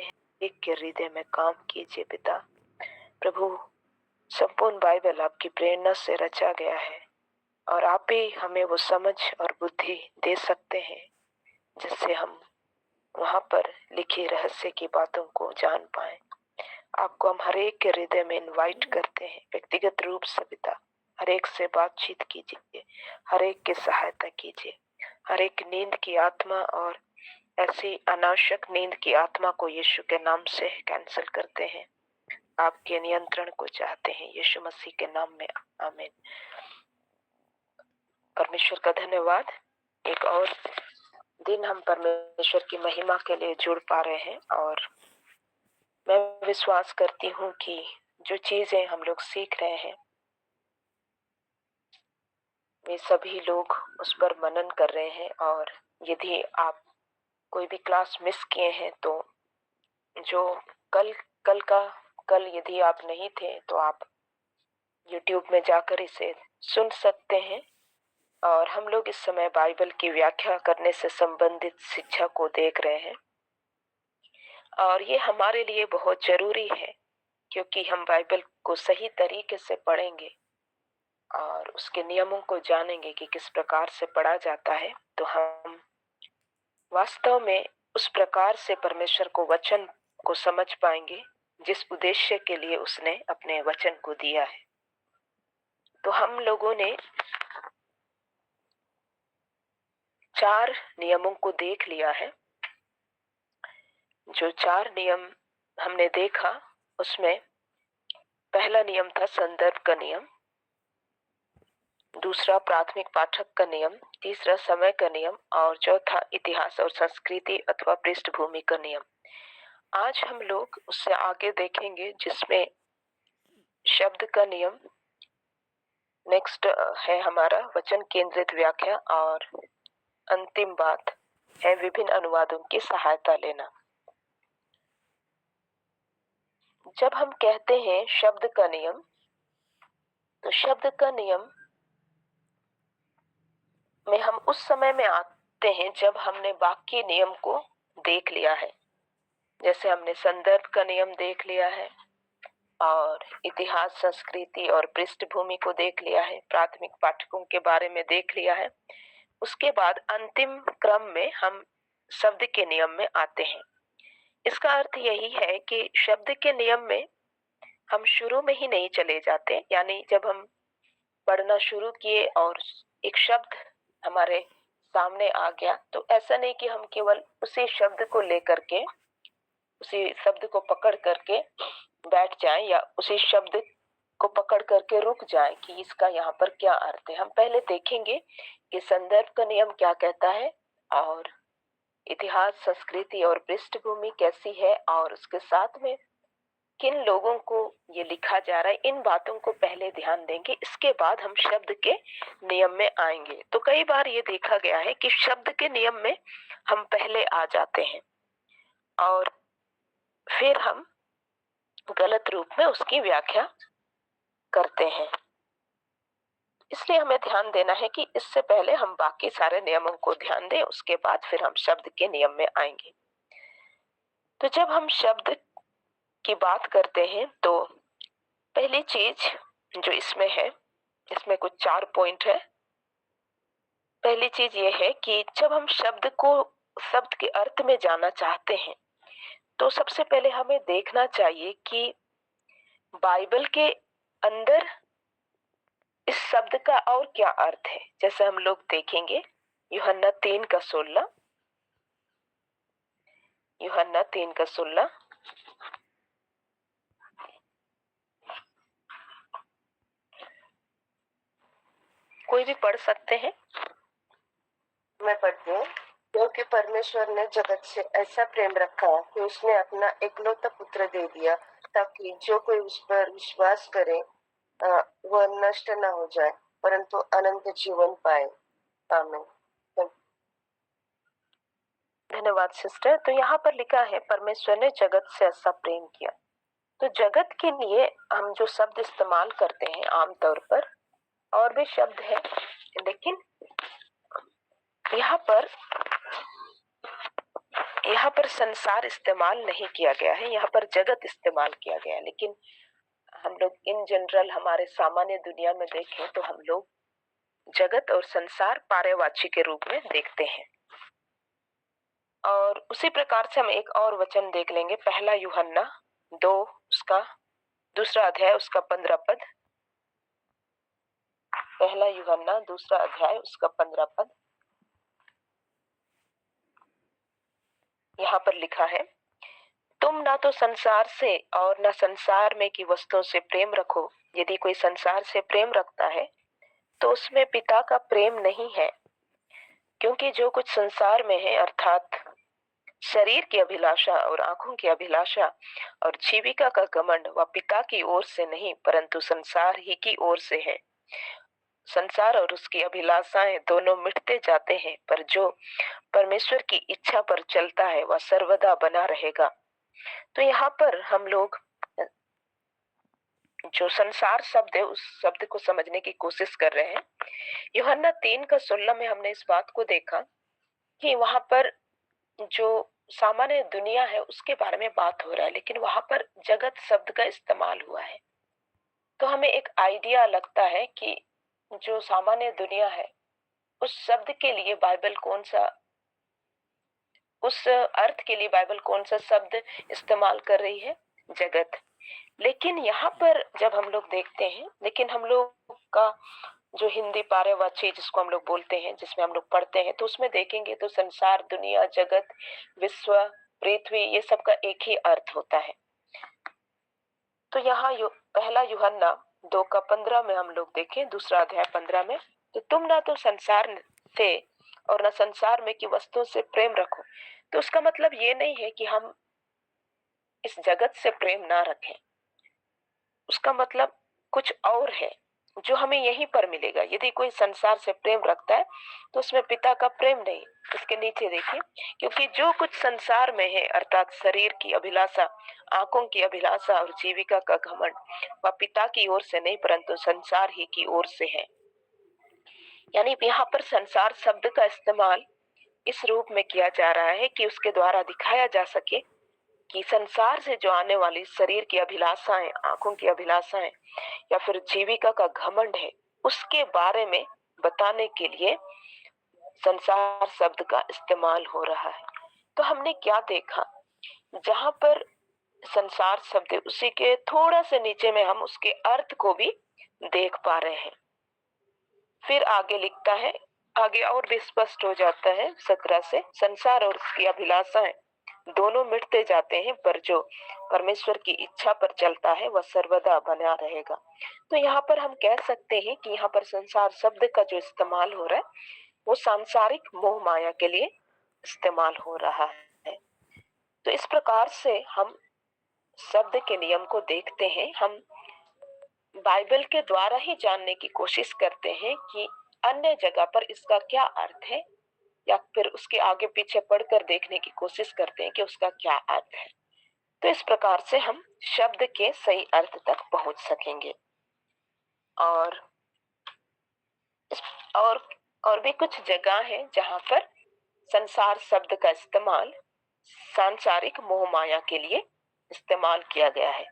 एक के हृदय में काम कीजिए पिता प्रभु। संपूर्ण बाइबल आपकी प्रेरणा से रचा गया है और आप ही हमें वो समझ और बुद्धि दे सकते हैं जिससे हम वहां पर लिखी रहस्य की बातों को जान पाए। आपको हम हर एक के हृदय में इनवाइट करते हैं व्यक्तिगत रूप से पिता। हर एक से बातचीत कीजिए, हर एक की सहायता कीजिए, हर एक नींद की आत्मा और ऐसी अनावश्यक नींद की आत्मा को यीशु के नाम से कैंसिल करते हैं। आपके नियंत्रण को चाहते हैं यीशु मसीह के नाम में, आमीन। परमेश्वर का धन्यवाद। एक और दिन हम परमेश्वर की महिमा के लिए जुड़ पा रहे हैं और मैं विश्वास करती हूँ कि जो चीजें हम लोग सीख रहे हैं वे सभी लोग उस पर मनन कर रहे हैं। और यदि आप कोई भी क्लास मिस किए हैं तो जो कल यदि आप नहीं थे तो आप YouTube में जाकर इसे सुन सकते हैं। और हम लोग इस समय बाइबल की व्याख्या करने से संबंधित शिक्षा को देख रहे हैं और ये हमारे लिए बहुत जरूरी है क्योंकि हम बाइबल को सही तरीके से पढ़ेंगे और उसके नियमों को जानेंगे कि किस प्रकार से पढ़ा जाता है तो हम वास्तव में उस प्रकार से परमेश्वर को वचन को समझ पाएंगे जिस उद्देश्य के लिए उसने अपने वचन को दिया है। तो हम लोगों ने 4 नियमों को देख लिया है। जो 4 नियम हमने देखा उसमें पहला नियम था संदर्भ का नियम, दूसरा प्राथमिक पाठक का नियम, तीसरा समय का नियम और चौथा इतिहास और संस्कृति अथवा पृष्ठभूमि का नियम। आज हम लोग उससे आगे देखेंगे जिसमें शब्द का नियम, नेक्स्ट है हमारा वचन केंद्रित व्याख्या और अंतिम बात है विभिन्न अनुवादों की सहायता लेना। जब हम कहते हैं शब्द का नियम तो शब्द का नियम में हम उस समय में आते हैं जब हमने बाकी नियम को देख लिया है। जैसे हमने संदर्भ का नियम देख लिया है और इतिहास संस्कृति और पृष्ठभूमि को देख लिया है, प्राथमिक पाठकों के बारे में देख लिया है। उसके बाद अंतिम क्रम में हम शब्द के नियम में आते हैं। इसका अर्थ यही है कि शब्द के नियम में हम शुरू में ही नहीं चले जाते, यानी जब हम पढ़ना शुरू किए और एक शब्द हमारे सामने आ गया तो ऐसा नहीं कि हम केवल उसी शब्द को लेकर के उसी शब्द को पकड़ करके बैठ जाएं या उसी शब्द को पकड़ करके रुक जाएं कि इसका यहाँ पर क्या अर्थ है। हम पहले देखेंगे कि संदर्भ का नियम क्या कहता है और इतिहास संस्कृति और पृष्ठभूमि कैसी है और उसके साथ में किन लोगों को ये लिखा जा रहा है, इन बातों को पहले ध्यान देंगे। इसके बाद हम शब्द के नियम में आएंगे। तो कई बार ये देखा गया है कि शब्द के नियम में हम पहले आ जाते हैं और फिर हम गलत रूप में उसकी व्याख्या करते हैं। इसलिए हमें ध्यान देना है कि इससे पहले हम बाकी सारे नियमों को ध्यान दें, उसके बाद फिर हम शब्द के नियम में आएंगे। तो जब हम शब्द की बात करते हैं तो पहली चीज जो इसमें है, इसमें कुछ 4 पॉइंट है। पहली चीज ये है कि जब हम शब्द के अर्थ में जानना चाहते हैं तो सबसे पहले हमें देखना चाहिए कि बाइबल के अंदर इस शब्द का और क्या अर्थ है। जैसे हम लोग देखेंगे यूहन्ना 3:16, यूहन्ना 3:16 कोई भी पढ़ सकते हैं। मैं पढ़ती हूँ। क्योंकि परमेश्वर ने जगत से ऐसा प्रेम रखा कि उसने अपना एकलौता पुत्र दे दिया ताकि जो कोई उस पर विश्वास करे वह नष्ट न हो जाए परंतु अनंत जीवन पाए। आमीन। धन्यवाद सिस्टर। तो यहाँ पर लिखा है परमेश्वर ने जगत से ऐसा प्रेम किया। तो जगत के लिए हम जो शब्द इस्तेमाल करते हैं आमतौर पर और भी शब्द है, लेकिन यहाँ पर यहाँ पर संसार इस्तेमाल नहीं किया गया है, यहाँ पर जगत इस्तेमाल किया गया है। लेकिन हम लोग इन जनरल हमारे सामान्य दुनिया में देखें तो हम लोग जगत और संसार पर्यायवाची के रूप में देखते हैं। और उसी प्रकार से हम एक और वचन देख लेंगे, पहला यूहन्ना 2 उसका दूसरा अध्याय उसका 15 पद। पहला यूहन्ना दूसरा अध्याय उसका 15 पद। यहाँ पर लिखा है, तुम ना तो संसार से और न संसार में की वस्तुओं से प्रेम रखो। यदि कोई संसार से प्रेम रखता है तो उसमें पिता का प्रेम नहीं है, क्योंकि जो कुछ संसार में है अर्थात शरीर की अभिलाषा और आंखों की अभिलाषा और जीविका का घमंड वह पिता की ओर से नहीं परंतु संसार ही की ओर से है। संसार और उसकी अभिलाषाएं दोनों मिटते जाते हैं, पर जो परमेश्वर की इच्छा पर चलता है वह सर्वदा बना रहेगा। तो यहाँ पर हम लोग जो संसार शब्द है उस शब्द को समझने की कोशिश कर रहे हैं। यूहन्ना 3:16 में हमने इस बात को देखा कि वहां पर जो सामान्य दुनिया है उसके बारे में बात हो रहा है, लेकिन वहां पर जगत शब्द का इस्तेमाल हुआ है। तो हमें एक आइडिया लगता है कि जो सामान्य दुनिया है उस शब्द के लिए बाइबल कौन सा, उस अर्थ के लिए बाइबल कौन सा शब्द इस्तेमाल कर रही है, जगत। लेकिन यहाँ पर जब हम लोग देखते हैं, लेकिन हम लोग का जो हिंदी पर्यायवाची जिसको हम लोग बोलते हैं, जिसमें हम लोग पढ़ते हैं, तो उसमें देखेंगे तो संसार, दुनिया, जगत, विश्व, पृथ्वी, ये सब का एक ही अर्थ होता है। तो यहाँ पहला यूहन्ना 2:15 में हम लोग देखें, दूसरा अध्याय 15 में, तो तुम ना तो संसार से और न संसार में की वस्तुओं से प्रेम रखो। तो उसका मतलब ये नहीं है कि हम इस जगत से प्रेम ना रखें, उसका मतलब कुछ और है जो हमें यहीं पर मिलेगा। यदि कोई संसार से प्रेम रखता है तो उसमें पिता का प्रेम नहीं। इसके नीचे देखिए, क्योंकि जो कुछ संसार में है अर्थात शरीर की अभिलाषा, आंखों की अभिलाषा और जीविका का घमंड वह पिता की ओर से नहीं परंतु संसार ही की ओर से है। यानी यहाँ पर संसार शब्द का इस्तेमाल इस रूप में किया जा रहा है कि उसके द्वारा दिखाया जा सके कि संसार से जो आने वाली शरीर की अभिलाषाएं, आंखों की अभिलाषाएं या फिर जीविका का घमंड है, उसके बारे में बताने के लिए संसार शब्द का इस्तेमाल हो रहा है। तो हमने क्या देखा, जहां पर संसार शब्द है उसी के थोड़ा से नीचे में हम उसके अर्थ को भी देख पा रहे हैं। फिर आगे लिखता है, आगे और भी स्पष्ट हो जाता है 17 से, संसार और उसकी अभिलाषाएं दोनों मिटते जाते हैं, पर जो परमेश्वर की इच्छा पर चलता है वह सर्वदा बना रहेगा। तो यहाँ पर हम कह सकते हैं कि यहाँ पर संसार शब्द का जो इस्तेमाल हो रहा है वो सांसारिक मोह माया के लिए इस्तेमाल हो रहा है। तो इस प्रकार से हम शब्द के नियम को देखते हैं। हम बाइबल के द्वारा ही जानने की कोशिश करते हैं कि अन्य जगह पर इसका क्या अर्थ है, या फिर उसके आगे पीछे पढ़कर देखने की कोशिश करते हैं कि उसका क्या अर्थ है। तो इस प्रकार से हम शब्द के सही अर्थ तक पहुंच सकेंगे। और इस और भी कुछ जगह है जहां पर संसार शब्द का इस्तेमाल सांसारिक मोह माया के लिए इस्तेमाल किया गया है,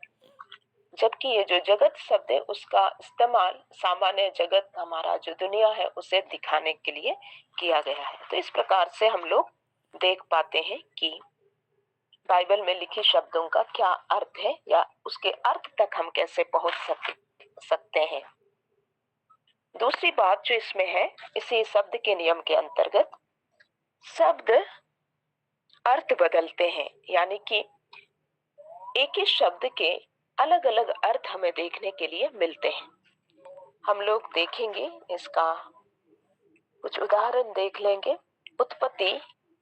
जबकि ये जो जगत शब्द है उसका इस्तेमाल सामान्य जगत, हमारा जो दुनिया है, उसे दिखाने के लिए किया गया है। तो इस प्रकार से हम लोग देख पाते हैं कि बाइबल में लिखे शब्दों का क्या अर्थ है या उसके अर्थ तक हम कैसे पहुंच सकते हैं। दूसरी बात जो इसमें है, इसी शब्द के नियम के अंतर्गत शब्द अर्थ बदलते हैं, यानी कि एक ही शब्द के अलग अलग अर्थ हमें देखने के लिए मिलते हैं। हम लोग देखेंगे, इसका कुछ उदाहरण देख लेंगे। उत्पत्ति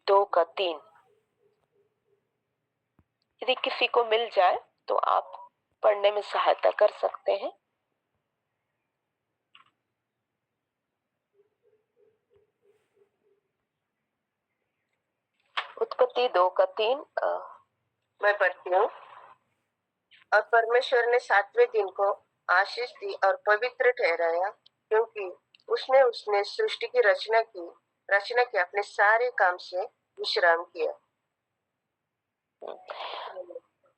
2:3 यदि किसी को मिल जाए तो आप पढ़ने में सहायता कर सकते हैं। उत्पत्ति 2:3 मैं पढ़ती हूँ। और परमेश्वर ने 7वें दिन को आशीष दी और पवित्र ठहराया, क्योंकि उसने सृष्टि की रचना की अपने सारे काम से विश्राम किया।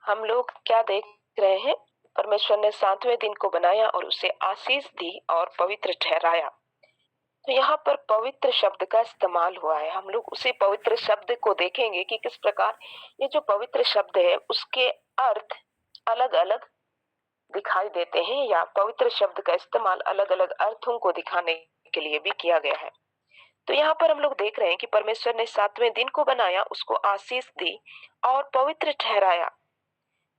हम लोग क्या देख रहे हैं? परमेश्वर ने 7वें दिन को बनाया और उसे आशीष दी और पवित्र ठहराया। तो यहाँ पर पवित्र शब्द का इस्तेमाल हुआ है। हम लोग उसी पवित्र शब्द को देखेंगे कि किस प्रकार ये जो पवित्र शब्द है उसके अर्थ अलग अलग दिखाई देते हैं, या पवित्र शब्द का इस्तेमाल अलग अलग अर्थों को दिखाने के लिए भी किया गया है। तो यहाँ पर हम लोग देख रहे हैं कि परमेश्वर ने 7वें दिन को बनाया, उसको आशीष दी और पवित्र ठहराया।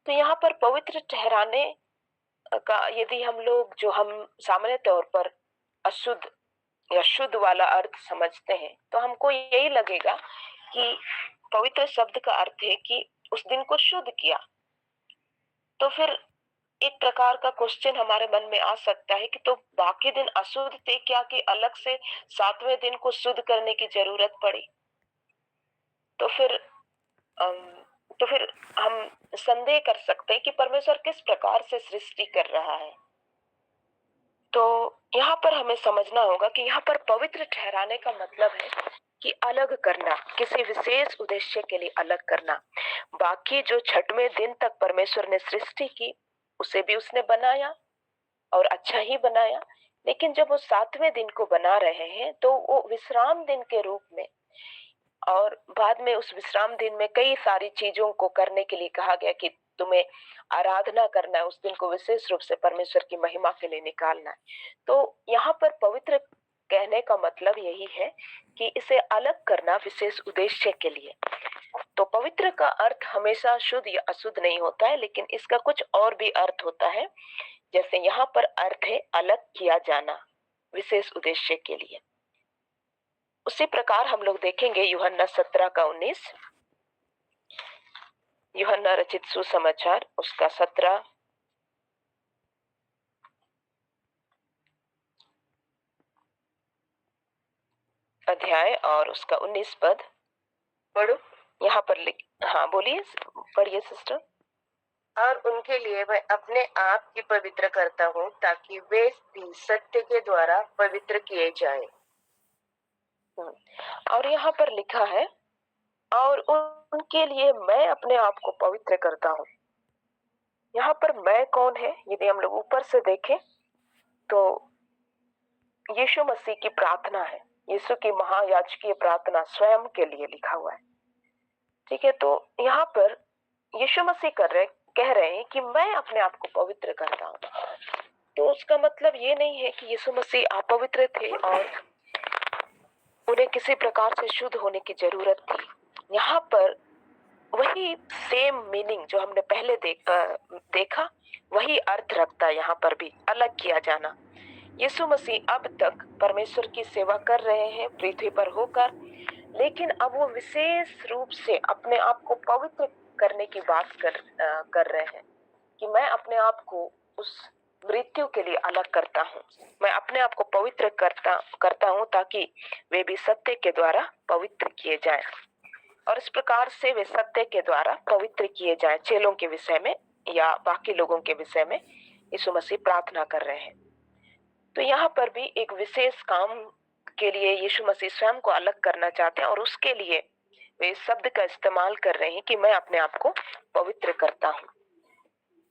तो यहाँ पर पवित्र ठहराने का यदि हम लोग जो हम सामान्य तौर पर अशुद्ध या शुद्ध वाला अर्थ समझते हैं, तो हमको यही लगेगा कि पवित्र शब्द का अर्थ है कि उस दिन को शुद्ध किया। तो फिर एक प्रकार का क्वेश्चन हमारे मन में आ सकता है कि तो बाकी दिन अशुद्ध थे क्या, कि अलग से 7वें दिन को शुद्ध करने की जरूरत पड़ी? तो फिर तो फिर हम संदेह कर सकते हैं कि परमेश्वर किस प्रकार से सृष्टि कर रहा है। तो यहाँ पर हमें समझना होगा कि यहाँ पर पवित्र ठहराने का मतलब है कि अलग करना, किसी विशेष उद्देश्य के लिए अलग करना। बाकी जो 6वें दिन तक परमेश्वर ने सृष्टि की, उसे भी उसने बनाया और अच्छा ही बनाया, लेकिन जब वो 7वें दिन को बना रहे हैं तो वो विश्राम दिन के रूप में, और बाद में उस विश्राम दिन में कई सारी चीजों को करने के लिए कहा गया कि तुम्हें आराधना करना है, उस दिन को विशेष रूप से परमेश्वर की महिमा के लिए निकालना है। तो यहाँ पर पवित्र कहने का मतलब यही है कि इसे अलग करना विशेष उद्देश्य के लिए। तो पवित्र का अर्थ हमेशा शुद्ध या अशुद्ध नहीं होता है, लेकिन इसका कुछ और भी अर्थ होता है। जैसे यहाँ पर अर्थ है अलग किया जाना विशेष उद्देश्य के लिए। उसी प्रकार हम लोग देखेंगे यूहन्ना 17:19, यूहन्ना रचित सुसमाचार उसका 17 अध्याय और उसका 19 पद पढ़ो। यहाँ पर हाँ बोलिए, पढ़िए सिस्टर। और उनके लिए मैं अपने आप की पवित्र करता हूँ ताकि वे भी सत्य के द्वारा पवित्र किए जाएं। और यहाँ पर लिखा है और उनके लिए मैं अपने आप को पवित्र करता हूँ। यहाँ पर मैं कौन है? यदि हम लोग ऊपर से देखें तो यीशु मसीह की प्रार्थना है, यीशु की महायाजकीय प्रार्थना स्वयं के लिए लिखा हुआ है। ठीक है, तो यहाँ पर यीशु मसीह कह रहे हैं कि मैं अपने आप को पवित्र करता हूँ। तो उसका मतलब ये नहीं है कि यीशु मसीह अपवित्र थे और उन्हें किसी प्रकार से शुद्ध होने की जरूरत थी। यहाँ पर वही सेम मीनिंग जो हमने पहले देखा वही अर्थ रखता है। यहाँ पर भी अलग किया जाना। यीशु मसीह अब तक परमेश्वर की सेवा कर रहे हैं पृथ्वी पर होकर, लेकिन अब वो विशेष रूप से अपने आप को पवित्र करने की बात कर रहे हैं कि मैं अपने आप को उस मृत्यु के लिए अलग करता हूँ, मैं अपने आप को पवित्र करता हूँ ताकि वे भी सत्य के द्वारा पवित्र किए जाएं। और इस प्रकार से वे सत्य के द्वारा पवित्र किए जाएं। चेलों के विषय में या बाकी लोगों के विषय में यीशु मसीह प्रार्थना कर रहे हैं। तो यहाँ पर भी एक विशेष काम के लिए यीशु मसीह स्वयं को अलग करना चाहते हैं और उसके लिए वे शब्द का इस्तेमाल कर रहे हैं कि मैं अपने आप को पवित्र करता हूँ।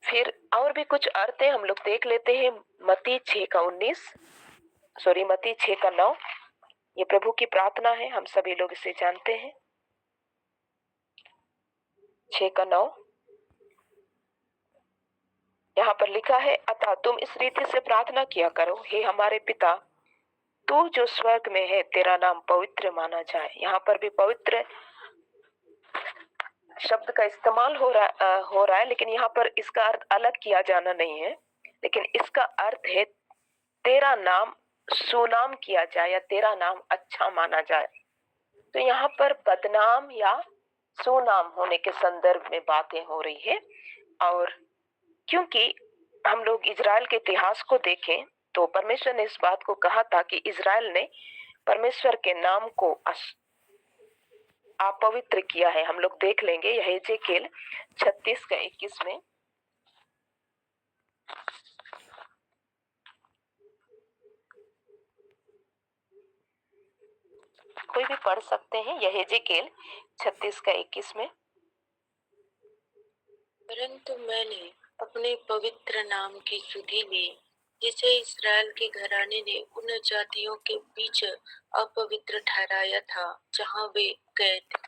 फिर और भी कुछ अर्थ हम लोग देख लेते हैं। मत्ती 6:9। ये प्रभु की प्रार्थना है, हम सभी लोग इसे जानते हैं। 6:9 यहाँ पर लिखा है, अतः तुम इस रीति से प्रार्थना किया करो, हे हमारे पिता तू जो स्वर्ग में है, तेरा नाम पवित्र माना जाए। यहाँ पर भी पवित्र शब्द का इस्तेमाल हो रहा है, लेकिन यहाँ पर इसका अर्थ अलग किया जाना नहीं है, लेकिन इसका अर्थ है तेरा नाम सुनाम किया जाए या तेरा नाम अच्छा माना जाए। तो यहाँ पर बदनाम या सुनाम होने के संदर्भ में बातें हो रही है। और क्योंकि हम लोग इजराइल के इतिहास को देखें तो परमेश्वर ने इस बात को कहा था कि इजराइल ने परमेश्वर के नाम को अपवित्र किया है। हम लोग देख लेंगे यह एजेकिएल 36:21 में। कोई भी पढ़ सकते हैं, यह एजेकिएल 36:21 में। परंतु मैंने अपने पवित्र नाम की सुधि ली, जिसे इस्राएल के घराने ने उन जातियों के बीच अपवित्र ठहराया था जहाँ वे गए थे।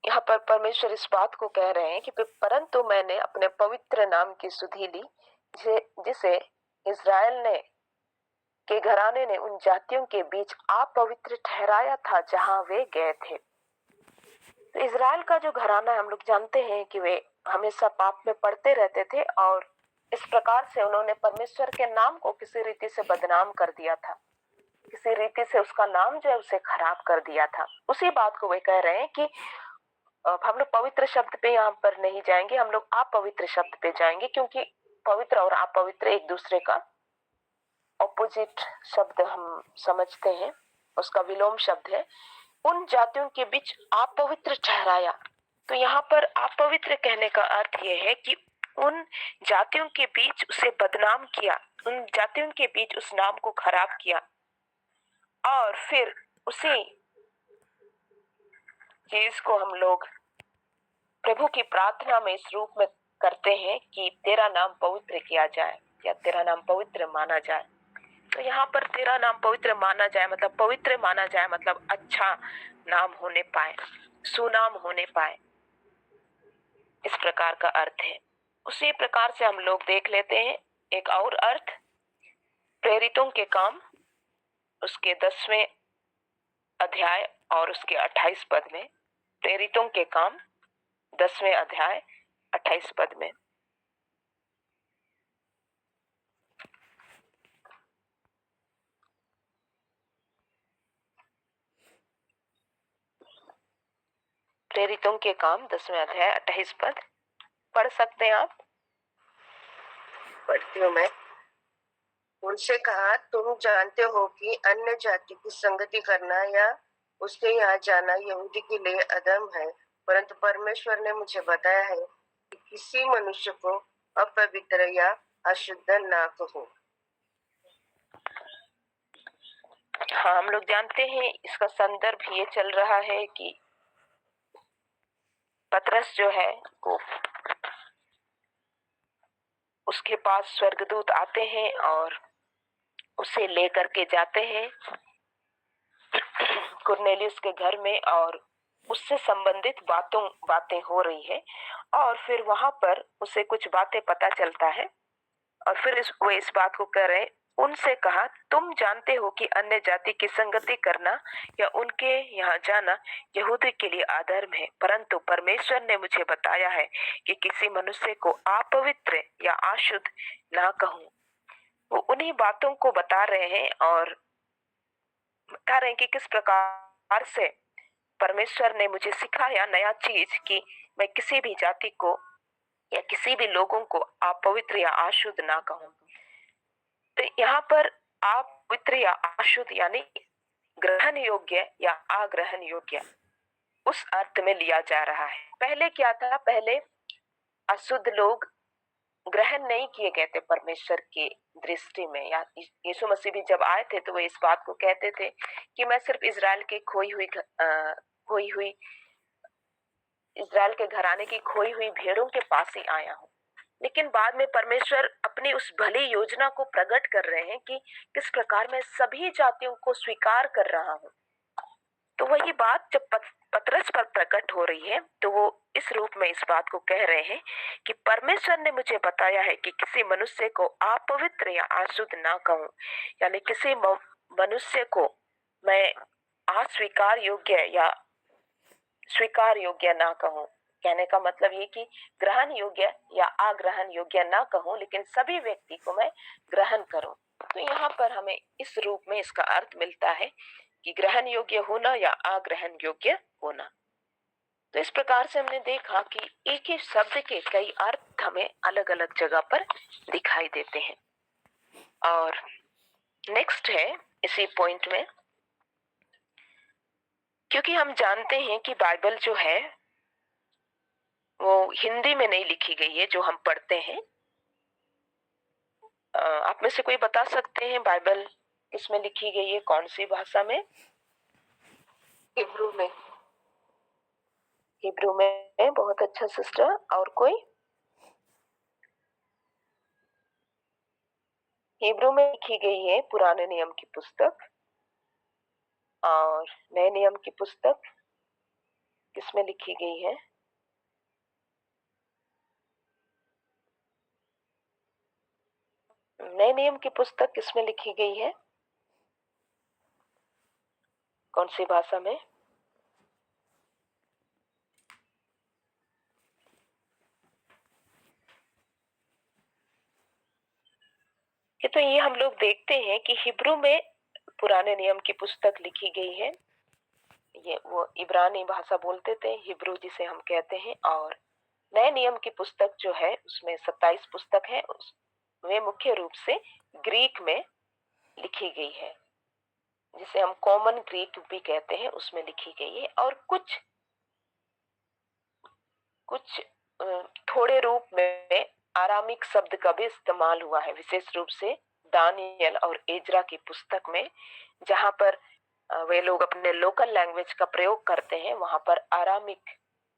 यहाँ पर परमेश्वर इस बात को कह रहे हैं कि परंतु मैंने अपने पवित्र नाम की सुधि ली, जिसे इज़राइल ने के घराने ने उन जातियों के बीच अपवित्र ठहराया था जहां वे गए थे। तो इज़राइल का जो घराना है, हम लोग जानते हैं कि वे हमेशा पाप में पड़ते रहते थे और इस प्रकार से उन्होंने परमेश्वर के नाम को किसी रीति से बदनाम कर दिया था, किसी रीति से उसका नाम जो है उसे खराब कर दिया था। उसी बात को वे कह रहे हैं कि हम लोग पवित्र शब्द पे यहाँ पर नहीं जाएंगे, हम लोग अपवित्र शब्द पे जाएंगे, क्योंकि पवित्र और अपवित्र एक दूसरे का ऑपोजिट शब्द हम समझते हैं, उसका विलोम शब्द है। उन जातियों के बीच अपवित्र ठहराया, तो यहाँ पर अपवित्र कहने का अर्थ यह है कि उन जातियों के बीच उसे बदनाम किया, उन जातियों के बीच उस नाम को खराब किया और फिर उसी चीज को हम लोग प्रभु की प्रार्थना में इस रूप में करते हैं कि तेरा नाम पवित्र किया जाए या तेरा नाम पवित्र माना जाए। तो यहाँ पर तेरा नाम पवित्र माना जाए मतलब पवित्र माना जाए मतलब अच्छा नाम होने पाए, सुनाम होने पाए, इस प्रकार का अर्थ है। उसी प्रकार से हम लोग देख लेते हैं एक और अर्थ, प्रेरितों के काम उसके 10वें अध्याय और उसके 28 पद में। प्रेरितों के काम 10वें अध्याय 28 पद में। प्रेरितों के काम 10वें अध्याय 28 पद पढ़ सकते हैं आप? पढ़ती हूँ मैं। उनसे कहा, तुम जानते हो कि अन्य जाति की संगति करना या उसके यहाँ जाना यहूदी के लिए अधर्म है, परंतु परमेश्वर ने मुझे बताया है कि किसी मनुष्य को अपवित्र या अशुद्ध ना कहो। हाँ, हम लोग जानते हैं इसका संदर्भ ये चल रहा है कि पतरस जो है वो उसके पास स्वर्गदूत आते हैं और उसे लेकर के जाते हैं कुरनेलियुस के घर में और उससे संबंधित बातें हो रही है और फिर वहां पर उसे कुछ बातें पता चलता है और फिर वो इस बात को कह रहे, उनसे कहा, तुम जानते हो कि अन्य जाति की संगति करना या उनके यहाँ जाना यहूदी के लिए अधर्म है, परंतु परमेश्वर ने मुझे बताया है कि किसी मनुष्य को अपवित्र या अशुद्ध ना कहूं। वो उन्हीं बातों को बता रहे हैं और बता रहे हैं कि किस प्रकार से परमेश्वर ने मुझे सिखाया नया चीज कि मैं किसी भी जाति को या किसी भी लोगों को अपवित्र या अशुद्ध ना कहूं। तो यहाँ पर अपवित्र या अशुद्ध यानी ग्रहण योग्य या अग्रहण योग्य उस अर्थ में लिया जा रहा है। पहले क्या था, पहले अशुद्ध लोग ग्रहण नहीं किए गए थे परमेश्वर की दृष्टि में, या यीशु मसीह भी जब आए थे तो वो इस बात को कहते थे कि मैं सिर्फ इज़राइल के खोई हुई इज़राइल के घराने की खोई हुई भेड़ों के पास ही आया हूँ। लेकिन बाद में परमेश्वर अपनी उस भली योजना को प्रकट कर रहे हैं कि किस प्रकार मैं सभी जातियों को स्वीकार कर रहा हूँ। तो वही बात जब पतरस पर प्रकट हो रही है तो वो इस रूप में इस बात को कह रहे हैं कि परमेश्वर ने मुझे बताया है कि किसी मनुष्य को अपवित्र या अशुद्ध ना कहूं, यानी किसी मनुष्य को मैं अस्वीकार योग्य या स्वीकार योग्य ना कहूं। कहने का मतलब ये कि ग्रहण योग्य या अग्रहण योग्य ना कहूं, लेकिन सभी व्यक्ति को मैं ग्रहण करूं। तो यहाँ पर हमें इस रूप में इसका अर्थ मिलता है कि ग्रहण योग्य होना या अग्रहण योग्य होना। तो इस प्रकार से हमने देखा कि एक ही शब्द के कई अर्थ हमें अलग अलग जगह पर दिखाई देते हैं। और नेक्स्ट है इसी पॉइंट में, क्योंकि हम जानते हैं कि बाइबल जो है वो हिंदी में नहीं लिखी गई है जो हम पढ़ते हैं। आप में से कोई बता सकते हैं बाइबल किसमें लिखी गई है, कौन सी भाषा में? हिब्रू में। हिब्रू में बहुत अच्छा सिस्टर। और कोई? हिब्रू में लिखी गई है पुराने नियम की पुस्तक, और नए नियम की पुस्तक किसमें लिखी गई है? नए नियम की पुस्तक किसमें लिखी गई है? कौन सी भाषा में? तो ये हम लोग देखते हैं कि हिब्रू में पुराने नियम की पुस्तक लिखी गई है। ये वो इब्रानी भाषा बोलते थे, हिब्रू जिसे हम कहते हैं। और नए नियम की पुस्तक जो है उसमें 27 पुस्तक है, वे मुख्य रूप से ग्रीक में लिखी गई है, जिसे हम कॉमन ग्रीक भी कहते हैं, उसमें लिखी गई है। और कुछ कुछ थोड़े रूप में आरामिक शब्द का भी इस्तेमाल हुआ है, विशेष रूप से दानियल और एजरा की पुस्तक में, जहां पर वे लोग अपने लोकल लैंग्वेज का प्रयोग करते हैं, वहां पर आरामिक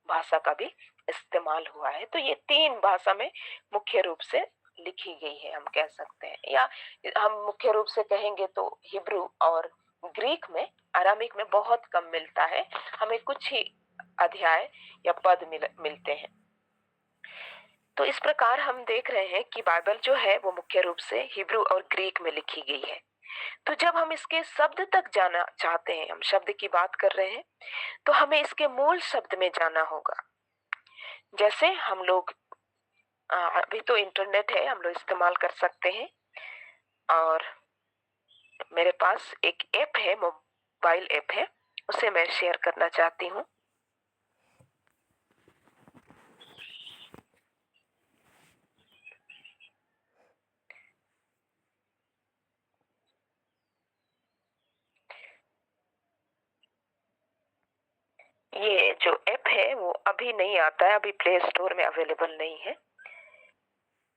भाषा का भी इस्तेमाल हुआ है। तो ये 3 भाषा में मुख्य रूप से लिखी गई है, हम कह सकते हैं। या हम मुख्य रूप से कहेंगे तो हिब्रू और ग्रीक में, आरामिक में बहुत कम मिलता है, हमें कुछ ही अध्याय या पद मिलते हैं। तो इस प्रकार हम देख रहे हैं कि बाइबल जो है वो मुख्य रूप से हिब्रू और ग्रीक में लिखी गई है। तो जब हम इसके शब्द तक जाना चाहते हैं, हम शब्द की बात कर रहे हैं, तो हमें इसके मूल शब्द में जाना होगा। जैसे हम लोग अभी तो इंटरनेट है, हम लोग इस्तेमाल कर सकते हैं। और मेरे पास एक ऐप है, मोबाइल ऐप है, उसे मैं शेयर करना चाहती हूँ। ये जो ऐप है वो अभी नहीं आता है, अभी प्ले स्टोर में अवेलेबल नहीं है।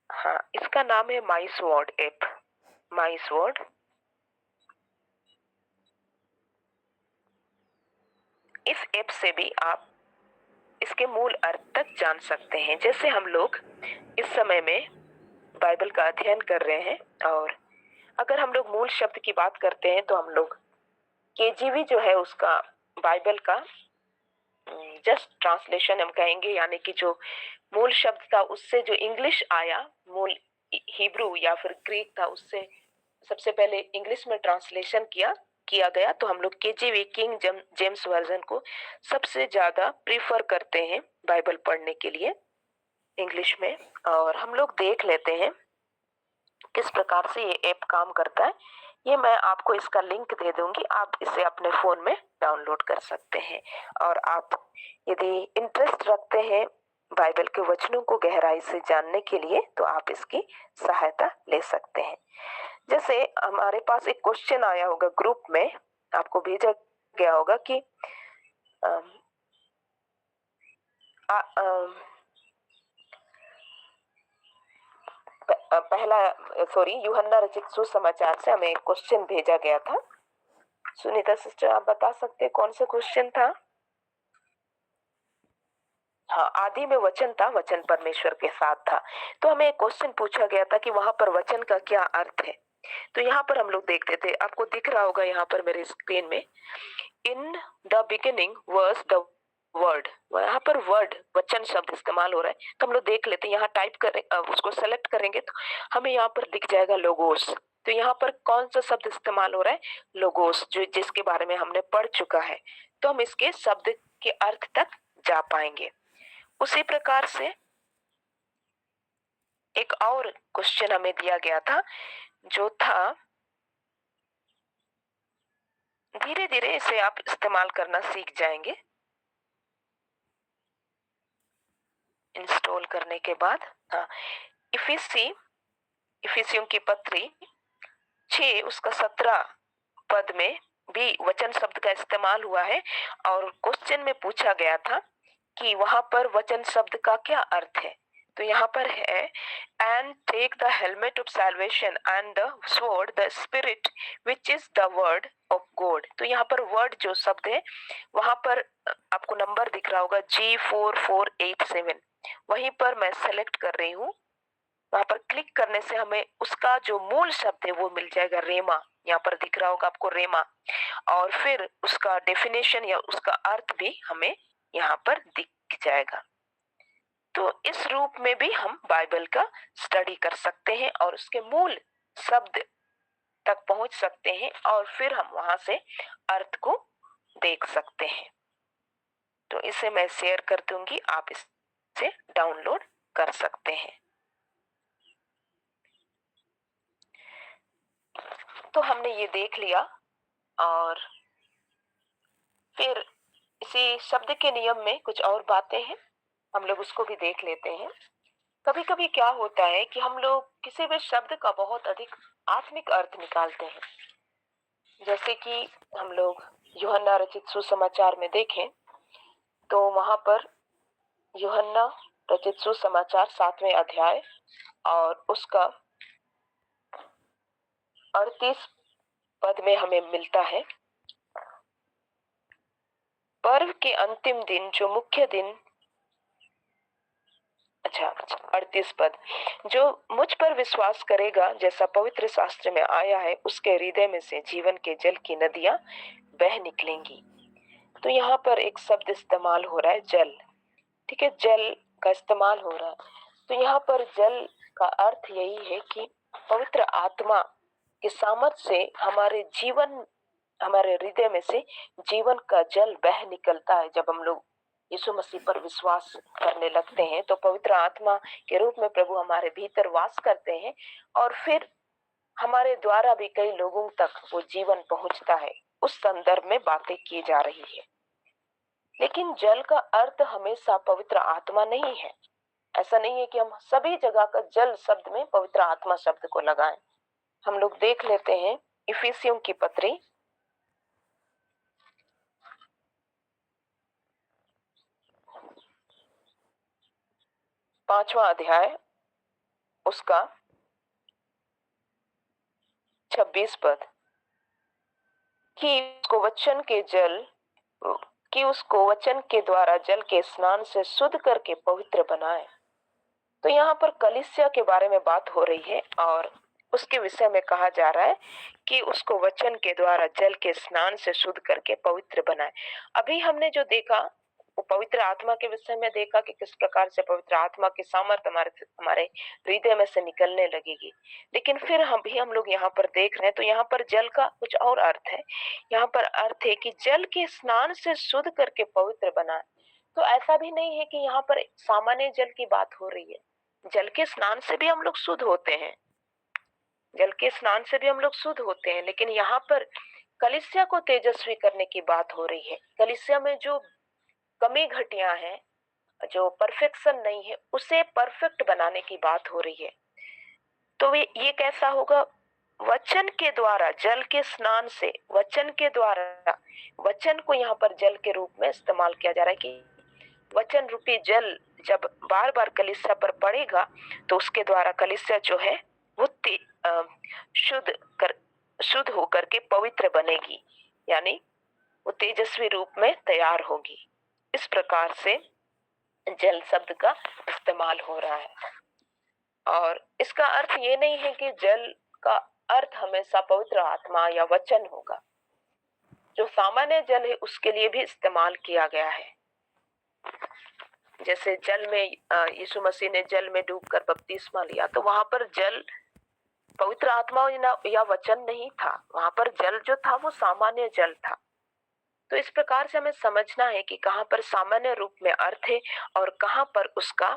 हाँ, इसका नाम है माई स्वॉर्ड ऐप, माई स्वॉर्ड। इस ऐप से भी आप इसके मूल अर्थ तक जान सकते हैं। जैसे हम लोग इस समय में बाइबल का अध्ययन कर रहे हैं, और अगर हम लोग मूल शब्द की बात करते हैं तो हम लोग केजीवी जो है उसका बाइबल का जस्ट ट्रांसलेशन हम कहेंगे, यानी कि जो मूल शब्द था उससे जो इंग्लिश आया, मूल हिब्रू या फिर ग्रीक था, उससे सबसे पहले इंग्लिश में ट्रांसलेशन किया गया। तो हम लोग केजीवी, किंग जेम्स वर्जन को सबसे ज्यादा प्रीफर करते हैं बाइबल पढ़ने के लिए इंग्लिश में। और हम लोग देख लेते हैं किस प्रकार से ये ऐप काम करता है। ये मैं आपको इसका लिंक दे दूंगी, आप इसे अपने फोन में डाउनलोड कर सकते हैं। और आप यदि इंटरेस्ट रखते हैं बाइबल के वचनों को गहराई से जानने के लिए, तो आप इसकी सहायता ले सकते हैं। जैसे हमारे पास एक क्वेश्चन आया होगा ग्रुप में, आपको भेजा गया होगा कि पहला यूहन्ना रचित सुसमाचार से हमें एक क्वेश्चन भेजा गया था। सुनीता सिस्टर, आप बता सकते हैं कौन सा क्वेश्चन था? हाँ, आदि में वचन था, वचन परमेश्वर के साथ था। तो हमें एक क्वेश्चन पूछा गया था कि वहां पर वचन का क्या अर्थ है। तो यहाँ पर हम लोग देखते थे, आपको दिख रहा होगा यहाँ पर मेरे स्क्रीन में, in the beginning was the word. यहाँ पर वर्ड, वचन शब्द इस्तेमाल हो रहा है। तो हम लोग देख लेते हैं, यहाँ टाइप करें, उसको सेलेक्ट करेंगे तो हमें यहाँ पर दिख जाएगा लोगोस। तो यहाँ पर कौन सा शब्द इस्तेमाल हो रहा है? लोगोस, जो जिसके बारे में हमने पढ़ चुका है। तो हम इसके शब्द के अर्थ तक जा पाएंगे। उसी प्रकार से एक और क्वेश्चन हमें दिया गया था, जो था, धीरे धीरे इसे आप इस्तेमाल करना सीख जाएंगे इंस्टॉल करने के बाद। हाँ, इफिसियों की पत्री 6 उसका 17 पद में भी वचन शब्द का इस्तेमाल हुआ है। और क्वेश्चन में पूछा गया था कि वहां पर वचन शब्द का क्या अर्थ है। तो यहाँ पर है and take the helmet of salvation and the sword the spirit which is the word of God. तो यहाँ पर वर्ड जो शब्द है वहां पर आपको नंबर दिख रहा होगा G4487, वहीं पर मैं सेलेक्ट कर रही हूँ। वहां पर क्लिक करने से हमें उसका जो मूल शब्द है वो मिल जाएगा, रेमा। यहाँ पर दिख रहा होगा आपको रेमा, और फिर उसका डेफिनेशन या उसका अर्थ भी हमें यहाँ पर दिख जाएगा। तो इस रूप में भी हम बाइबल का स्टडी कर सकते हैं और उसके मूल शब्द तक पहुंच सकते हैं, और फिर हम वहां से अर्थ को देख सकते हैं। तो इसे मैं शेयर कर दूंगी, आप इसे डाउनलोड कर सकते हैं। तो हमने ये देख लिया, और फिर इसी शब्द के नियम में कुछ और बातें हैं, हम लोग उसको भी देख लेते हैं। कभी कभी क्या होता है कि हम लोग किसी भी शब्द का बहुत अधिक आत्मिक अर्थ निकालते हैं। जैसे कि हम लोग यूहन्ना रचित सुसमाचार में देखें तो वहां पर यूहन्ना रचित सुसमाचार 7वें अध्याय और उसका 38 पद में हमें मिलता है, पर्व के अंतिम दिन जो मुख्य दिन, 38 पद, जो मुझ पर विश्वास करेगा जैसा पवित्र शास्त्र में आया है उसके हृदय में से जीवन के जल की नदियां बह निकलेंगी। तो यहाँ पर एक शब्द इस्तेमाल हो रहा है, जल। ठीक है, जल का इस्तेमाल हो रहा है। तो यहाँ पर जल का अर्थ यही है कि पवित्र आत्मा के सामर्थ्य से हमारे जीवन, हमारे हृदय में से जीवन का जल बह निकलता है। जब हम लोग यीशु मसीह पर विश्वास करने लगते हैं तो पवित्र आत्मा के रूप में प्रभु हमारे भीतर वास करते हैं, और फिर हमारे द्वारा भी कई लोगों तक वो जीवन पहुंचता है। उस संदर्भ में बातें की जा रही है। लेकिन जल का अर्थ हमेशा पवित्र आत्मा नहीं है। ऐसा नहीं है कि हम सभी जगह का जल शब्द में पवित्र आत्मा शब्द को लगाएं। हम लोग देख लेते हैं इफिसियों की पत्री 5वां अध्याय उसका 26 पद, कि उसको वचन के द्वारा जल के स्नान से शुद्ध करके पवित्र बनाए। तो यहाँ पर कलीसिया के बारे में बात हो रही है और उसके विषय में कहा जा रहा है कि उसको वचन के द्वारा जल के स्नान से शुद्ध करके पवित्र बनाए। अभी हमने जो देखा वो पवित्र आत्मा के विषय में देखा कि किस प्रकार से पवित्र आत्मा की सामर्थ्य हमारे हृदय में से निकलने लगेगी। लेकिन फिर हम लोग यहाँ पर देख रहे हैं तो यहाँ पर जल का कुछ और अर्थ है। यहाँ पर अर्थ है कि जल के स्नान से शुद्ध करके पवित्र बनाए। तो ऐसा भी नहीं है कि यहाँ पर सामान्य जल की बात हो रही है। जल के स्नान से भी हम लोग शुद्ध होते हैं, जल के स्नान से भी हम लोग शुद्ध होते हैं, लेकिन यहाँ पर कलीसिया को तेजस्वी करने की बात हो रही है। कलीसिया में जो कमी घटियां हैं, जो परफेक्शन नहीं है, उसे परफेक्ट बनाने की बात हो रही है। तो ये कैसा होगा? वचन के द्वारा जल के स्नान से, वचन के द्वारा, वचन को यहाँ पर जल के रूप में इस्तेमाल किया जा रहा है कि वचन रूपी जल जब बार बार कलीसिया पर पड़ेगा तो उसके द्वारा कलीसिया जो है वो शुद्ध होकर के पवित्र बनेगी, यानी वो तेजस्वी रूप में तैयार होगी। इस प्रकार से जल शब्द का इस्तेमाल हो रहा है। और इसका अर्थ ये नहीं है कि जल का अर्थ हमेशा पवित्र आत्मा या वचन होगा। जो सामान्य जल है उसके लिए भी इस्तेमाल किया गया है। जैसे जल में यीशु मसीह ने जल में डूबकर बपतिस्मा लिया, तो वहां पर जल पवित्र आत्मा या वचन नहीं था, वहां पर जल जो था वो सामान्य जल था। तो इस प्रकार से हमें समझना है कि कहाँ पर सामान्य रूप में अर्थ है और कहाँ पर उसका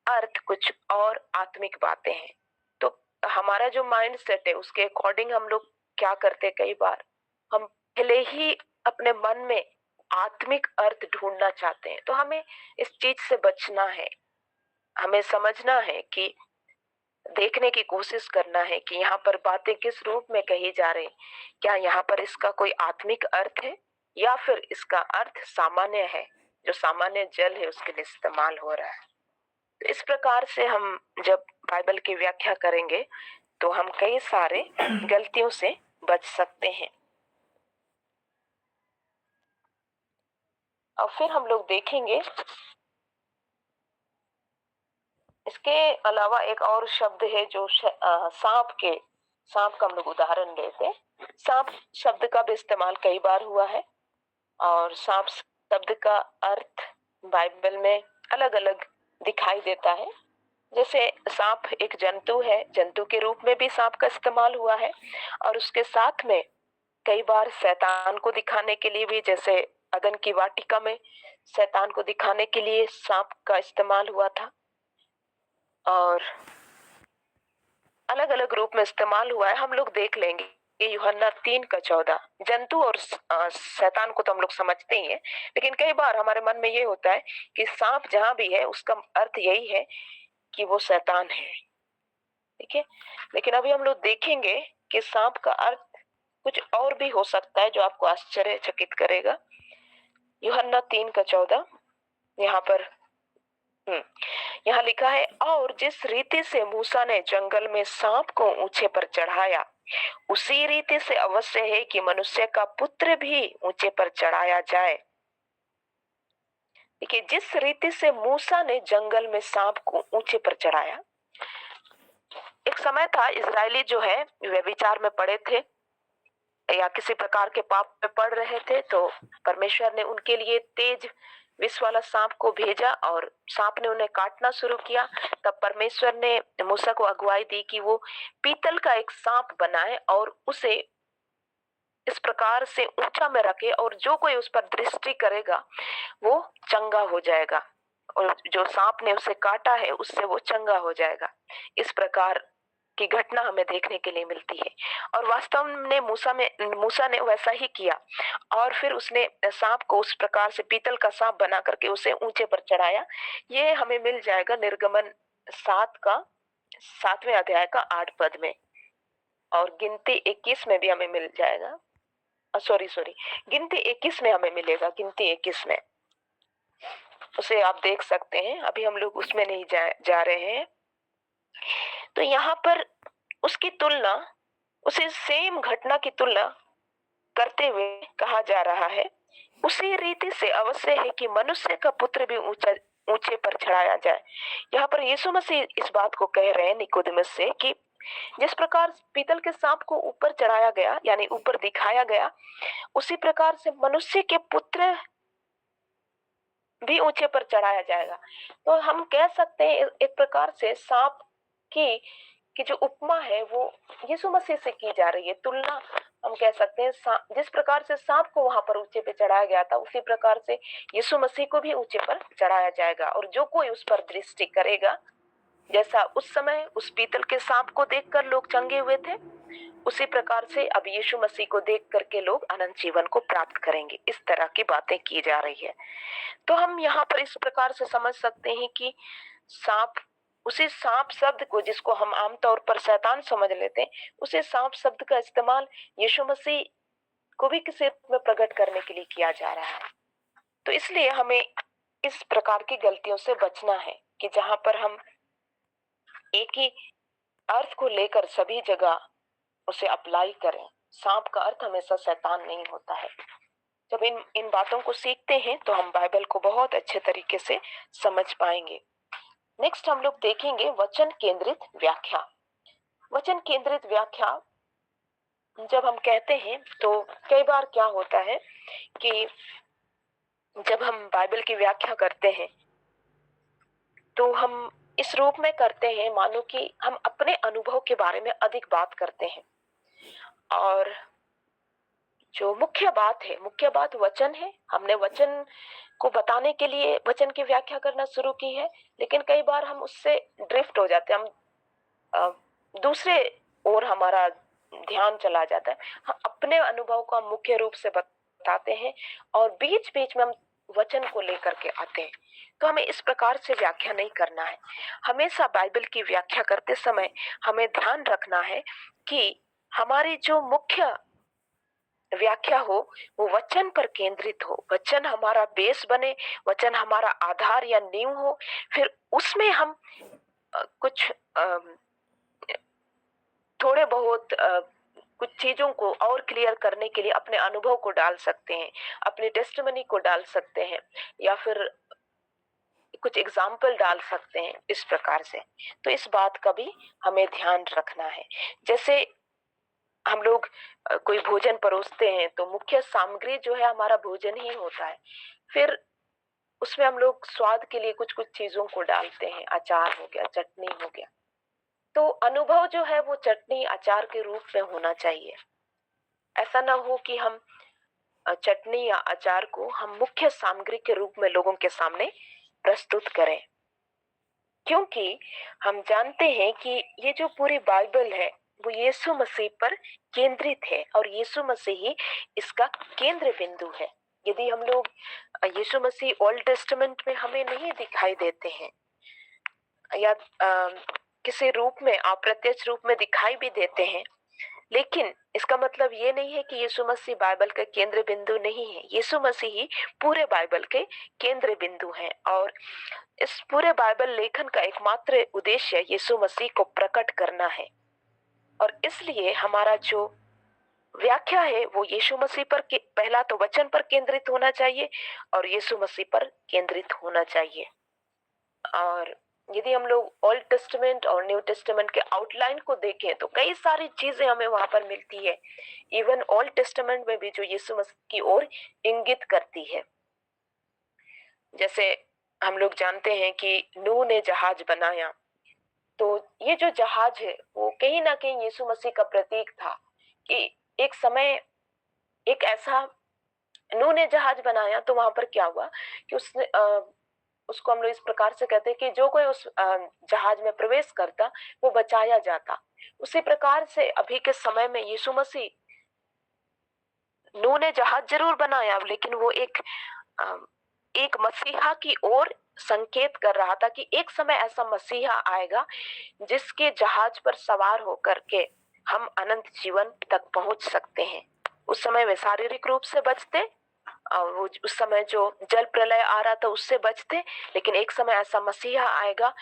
अर्थ कुछ और आत्मिक बातें हैं। तो हमारा जो माइंड सेट है उसके अकॉर्डिंग हम लोग क्या करते, कई बार हम पहले ही अपने मन में आत्मिक अर्थ ढूंढना चाहते हैं। तो हमें इस चीज से बचना है। हमें समझना है कि देखने की कोशिश करना है कि यहाँ पर बातें किस रूप में कही जा रही, क्या यहाँ पर इसका कोई आत्मिक अर्थ है या फिर इसका अर्थ सामान्य है, जो सामान्य जल है उसके लिए इस्तेमाल हो रहा है। तो इस प्रकार से हम जब बाइबल की व्याख्या करेंगे तो हम कई सारे गलतियों से बच सकते हैं। और फिर हम लोग देखेंगे इसके अलावा एक और शब्द है जो सांप का हम लोग उदाहरण लेते हैं। सांप शब्द का भी इस्तेमाल कई बार हुआ है और सांप शब्द का अर्थ बाइबल में अलग अलग दिखाई देता है। जैसे सांप एक जंतु है, जंतु के रूप में भी सांप का इस्तेमाल हुआ है और उसके साथ में कई बार शैतान को दिखाने के लिए भी, जैसे अदन की वाटिका में शैतान को दिखाने के लिए सांप का इस्तेमाल हुआ था और अलग अलग रूप में इस्तेमाल हुआ है। हम लोग देख लेंगे ये यूहन्ना 3:14। जंतु और शैतान को तो हम लोग समझते ही हैं, लेकिन कई बार हमारे मन में ये होता है कि सांप जहां भी है उसका अर्थ यही है कि वो शैतान है, ठीक है। लेकिन अभी हम लोग देखेंगे कि सांप का अर्थ कुछ और भी हो सकता है जो आपको आश्चर्यचकित करेगा। यूहन्ना 3:14 यहाँ पर यहाँ लिखा है, और जिस रीति से मूसा ने जंगल में सांप को ऊंचे पर चढ़ाया, उसी रीति से अवश्य है कि मनुष्य का पुत्र भी ऊंचे पर चढ़ाया जाए। देखिए, जिस रीति से मूसा ने जंगल में सांप को ऊंचे पर चढ़ाया। एक समय था इजरायली जो है व्यभिचार में पड़े थे या किसी प्रकार के पाप में पड़ रहे थे, तो परमेश्वर ने उनके लिए तेज विष वाला सांप को भेजा और सांप ने उन्हें काटना शुरू किया। तब परमेश्वर ने मूसा को अगुवाई दी कि वो पीतल का एक सांप बनाए और उसे इस प्रकार से ऊंचा में रखे और जो कोई उस पर दृष्टि करेगा वो चंगा हो जाएगा और जो सांप ने उसे काटा है उससे वो चंगा हो जाएगा। इस प्रकार की घटना हमें देखने के लिए मिलती है और वास्तव में मूसा ने वैसा ही किया और फिर उसने सांप को उस प्रकार से पीतल का सांप बना करके उसे ऊंचे पर चढ़ाया। ये हमें मिल जाएगा निर्गमन 7वें अध्याय का 8 पद में और गिनती 21 में भी हमें मिल जाएगा। सॉरी गिनती 21 में हमें मिलेगा, गिनती 21 में उसे आप देख सकते हैं। अभी हम लोग उसमें नहीं जा रहे हैं। तो यहाँ पर उसकी तुलना, उसे सेम घटना की तुलना करते हुए कहा जा रहा है, उसी रीति से अवश्य है कि मनुष्य का पुत्र भी ऊंचे पर चढ़ाया जाए। यहाँ पर यीशु मसीह इस बात को कह रहे हैं निकोदेमुस से कि जिस प्रकार पीतल के सांप को ऊपर चढ़ाया गया यानी ऊपर दिखाया गया, उसी प्रकार से मनुष्य के पुत्र भी ऊंचे पर चढ़ाया जाएगा। तो हम कह सकते हैं एक प्रकार से सांप की जो उपमा है वो यीशु मसीह से की जा रही है। तुलना हम कह सकते हैं, जिस प्रकार से सांप को वहां पर ऊंचे पे चढ़ाया गया था उसी प्रकार से यीशु मसीह को भी ऊंचे पर चढ़ाया जाएगा और जो कोई उस पर दृष्टि करेगा, जैसा उस समय उस पीतल के सांप को देखकर लोग चंगे हुए थे, उसी प्रकार से अब यीशु मसीह को देख करके लोग अनंत जीवन को प्राप्त करेंगे। इस तरह की बातें की जा रही है। तो हम यहाँ पर इस प्रकार से समझ सकते हैं कि सांप, उसी सांप शब्द को जिसको हम आमतौर पर शैतान समझ लेते हैं, उसी सांप शब्द का इस्तेमाल यीशु मसीह को भी किसी रूप में प्रकट करने के लिए किया जा रहा है। तो इसलिए हमें इस प्रकार की गलतियों से बचना है कि जहां पर हम एक ही अर्थ को लेकर सभी जगह उसे अप्लाई करें। सांप का अर्थ हमेशा शैतान नहीं होता है। जब इन बातों को सीखते हैं तो हम बाइबल को बहुत अच्छे तरीके से समझ पाएंगे। नेक्स्ट हम लोग देखेंगे वचन केंद्रित व्याख्या। वचन केंद्रित व्याख्या जब हम कहते हैं तो कई बार क्या होता है कि जब हम बाइबल की व्याख्या करते हैं तो हम इस रूप में करते हैं मानो कि हम अपने अनुभव के बारे में अधिक बात करते हैं और जो मुख्य बात वचन है। हमने वचन को बताने के लिए वचन की व्याख्या करना शुरू की है, लेकिन कई बार हम उससे ड्रिफ्ट हो जाते हैं, हम दूसरे ओर हमारा ध्यान चला जाता है। हम अपने अनुभव को हम मुख्य रूप से बताते हैं और बीच बीच में हम वचन को लेकर के आते हैं। तो हमें इस प्रकार से व्याख्या नहीं करना है। हमेशा बाइबल की व्याख्या करते समय हमें ध्यान रखना है कि हमारी जो मुख्य व्याख्या हो वो वचन पर केंद्रित हो, वचन हमारा बेस बने, वचन हमारा आधार या नींव हो, फिर उसमें हम कुछ थोड़े बहुत कुछ चीजों को और क्लियर करने के लिए अपने अनुभव को डाल सकते हैं, अपनी टेस्टिमनी को डाल सकते हैं, या फिर कुछ एग्जाम्पल डाल सकते हैं इस प्रकार से। तो इस बात का भी हमें ध्यान रखना है। जैसे हम लोग कोई भोजन परोसते हैं तो मुख्य सामग्री जो है हमारा भोजन ही होता है, फिर उसमें हम लोग स्वाद के लिए कुछ कुछ चीजों को डालते हैं, अचार हो गया, चटनी हो गया। तो अनुभव जो है वो चटनी अचार के रूप में होना चाहिए। ऐसा ना हो कि हम चटनी या अचार को हम मुख्य सामग्री के रूप में लोगों के सामने प्रस्तुत करें, क्योंकि हम जानते हैं कि ये जो पूरी बाइबल है वो यीशु मसीह पर केंद्रित है और यीशु मसीह ही इसका केंद्र बिंदु है। यदि हम लोग यीशु मसीह ओल्ड टेस्टामेंट में हमें नहीं दिखाई देते हैं या किसी रूप में अप्रत्यक्ष रूप में दिखाई भी देते हैं, लेकिन इसका मतलब ये नहीं है कि यीशु मसीह बाइबल का केंद्र बिंदु नहीं है। यीशु मसीह ही पूरे बाइबल के केंद्र बिंदु हैं और इस पूरे बाइबल लेखन का एकमात्र उद्देश्य यीशु मसीह को प्रकट करना है। और इसलिए हमारा जो व्याख्या है वो यीशु मसीह पर पहला तो वचन पर केंद्रित होना चाहिए और यीशु मसीह पर केंद्रित होना चाहिए। और यदि हम लोग ओल्ड टेस्टामेंट और न्यू टेस्टामेंट के आउटलाइन को देखें तो कई सारी चीजें हमें वहां पर मिलती है। इवन ओल्ड टेस्टामेंट में भी जो यीशु मसीह की ओर इंगित करती है। जैसे हम लोग जानते हैं कि नूह ने जहाज बनाया, तो ये जो जहाज है वो कहीं ना कहीं यीशु मसीह का प्रतीक था कि एक समय एक ऐसा नूह ने जहाज बनाया तो वहां पर क्या हुआ कि उसने उसको हम लोग इस प्रकार से कहते हैं कि जो कोई उस जहाज में प्रवेश करता वो बचाया जाता। उसी प्रकार से अभी के समय में यीशु मसीह, नूह ने जहाज जरूर बनाया लेकिन वो एक मसीहा की ओर संकेत कर रहा था कि एक समय ऐसा मसीहा आएगा जिसके जहाज पर सवार होकर के हम अनंत जीवन तक पहुंच सकते हैं। उस समय वे शारीरिक रूप से बचते और वो उस समय जो जल प्रलय आ रहा था उससे बचते, लेकिन एक समय ऐसा मसीहा आएगा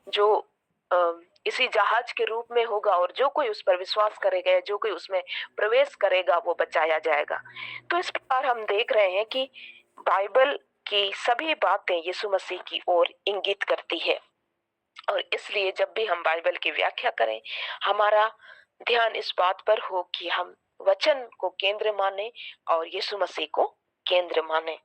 जो इसी जहाज के रूप में होगा और जो कोई उस पर विश्वास करेगा, जो कोई उसमें प्रवेश करेगा वो बचाया जाएगा। तो इस प्रकार हम देख रहे हैं कि बाइबल की सभी बातें यीशु मसीह की ओर इंगित करती है और इसलिए जब भी हम बाइबल की व्याख्या करें हमारा ध्यान इस बात पर हो कि हम वचन को केंद्र माने और यीशु मसीह को केंद्र माने।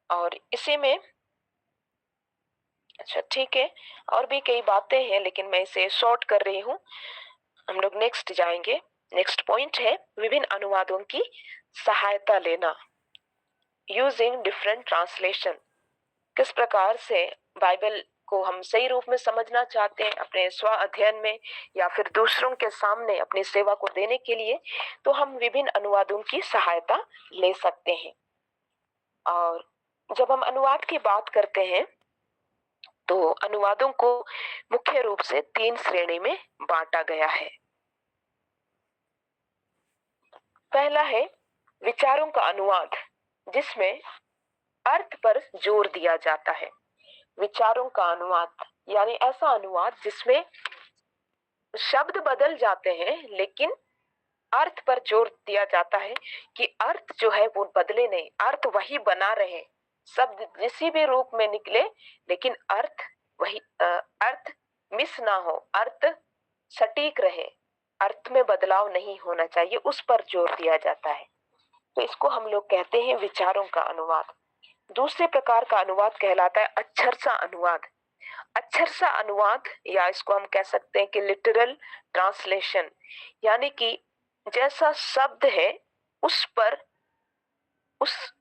और इसी में अच्छा ठीक है, और भी कई बातें हैं लेकिन मैं इसे शॉर्ट कर रही हूँ। हम लोग नेक्स्ट जाएंगे। नेक्स्ट पॉइंट है विभिन्न अनुवादों की सहायता लेना, यूजिंग डिफरेंट ट्रांसलेशन। किस प्रकार से बाइबल को हम सही रूप में समझना चाहते हैं अपने स्व अध्ययन में या फिर दूसरों के सामने अपनी सेवा को देने के लिए, तो हम विभिन्न अनुवादों की सहायता ले सकते हैं। और जब हम अनुवाद की बात करते हैं तो अनुवादों को मुख्य रूप से 3 श्रेणी में बांटा गया है। पहला है विचारों का अनुवाद, जिसमें अर्थ पर जोर दिया जाता है। विचारों का अनुवाद यानी ऐसा अनुवाद जिसमें शब्द बदल जाते हैं लेकिन अर्थ पर जोर दिया जाता है कि अर्थ जो है वो बदले नहीं, अर्थ वही बना रहे। शब्द किसी भी रूप में निकले लेकिन अर्थ वही, अर्थ मिस ना हो, अर्थ सटीक रहे, अर्थ में बदलाव नहीं होना चाहिए, उस पर जोर दिया जाता है। तो इसको हम लोग कहते हैं विचारों का अनुवाद। दूसरे प्रकार का अनुवाद कहलाता है अक्षरशः अनुवाद। अक्षरशः अनुवाद या इसको हम कह सकते हैं कि लिटरल ट्रांसलेशन, यानी कि जैसा शब्द है उस पर